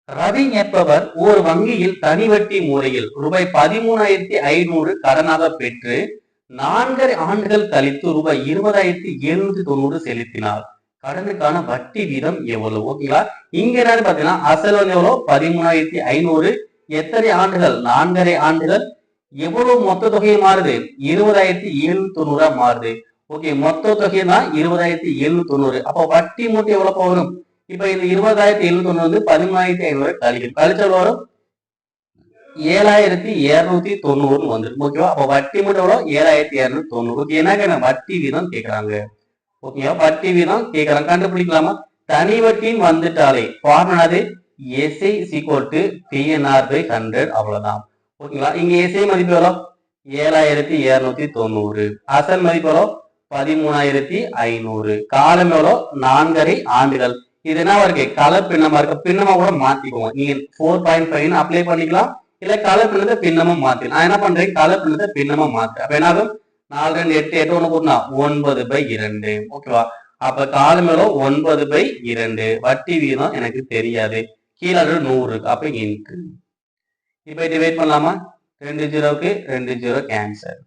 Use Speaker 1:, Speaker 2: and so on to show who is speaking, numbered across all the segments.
Speaker 1: ரவி என்பவர் ஒரு வங்கியில் தனி வட்டி முறையில் ரூபாய் 13,500 கடனாக பெற்று 4 ஆண்டுகள் கழித்து ரூபாய் 20,790 செலுத்தினார். கடனுக்கான வட்டி வீதம் எவ்வளவு? ஓகேங்களா? இங்க என்னன்னு பாத்தீங்கன்னா அசல் வந்து எவ்வளவு? 13,500. எத்தனை ஆண்டுகள்? 4.5 ஆண்டுகள். எவ்வளவு மொத்த தொகை மாறுது? 20,790 மாறுது. ஓகே, மொத்த தொகை தான் 20,790. அப்போ வட்டி மட்டும் எவ்வளவு வரும்? இப்ப இந்த 20,790 வந்து 13,500 கழிக்கும். கழிச்ச வரும் 7,290 வந்துடும். ஓகேவா? அப்ப வட்டி மட்டும் எவ்வளவு? 7,290. ஓகே, என்ன வட்டி வீதம் கேட்கறாங்க. ஓகேவா? வட்டி வீதம் கேட்கறாங்க. கண்டுபிடிக்கலாமா? தனி வட்டின்னு வந்துட்டாலே ஃபார்முலா SI = PNR/100. அவ்வளவுதான். ஓகேங்களா? இங்க SI மதிப்பு எவ்வளவு? 7,290. அசல் மதிப்பு எவ்வளவு? 13,500. காலம் எவ்வளவு? 4.5 ஆண்டுகள். இது என்ன இருக்கு? கலர் பின்னமா இருக்கு. பின்னமா கூட மாத்திக்குவோம். நீங்க 4.5 அப்ளை பண்ணிக்கலாம். இல்ல கலர் பின்னத்தை பின்னமா மாத்திக்கலாம். நான் என்ன பண்றேன்? கலர் பின்னத்தை பின்னமா மாத்து. அப்ப என்ன ஆகும்? 4 2 8 8 1 கூட்டினா 9/2. ஓகேவா? அப்ப காலம் எவ்வளவு? 9/2. வட்டி வீதம் எனக்கு தெரியாது. கீழே 100 இருக்கு. அப்ப இன்ட்டு. இப்ப டிவைட் பண்ணலாமா? 2 0க்கு 2 0 கேன்சல்.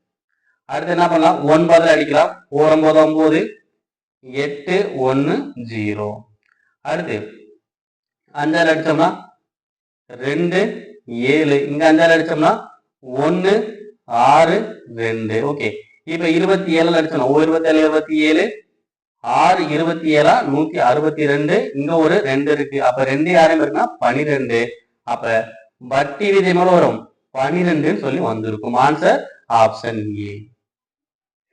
Speaker 1: அடுத்து என்ன பண்ணலாம்? 9 அடிக்கலாம். 4 9 9 8 1 0. அடுத்து 5 அடிச்சோம்னா 2 7. இங்க 5 அடிச்சோம்னா 1 6 2. ஓகே, இப்ப 27 அடிச்சோம். 27 27 6 27 162. இங்க ஒரு 2 இருக்கு. அப்ப 2 யாரும் இருக்குன்னா 12. அப்ப வட்டி விகிதம் எவ்வளவு வரும்? 12 சொல்லி வந்திருக்கும். Answer option A.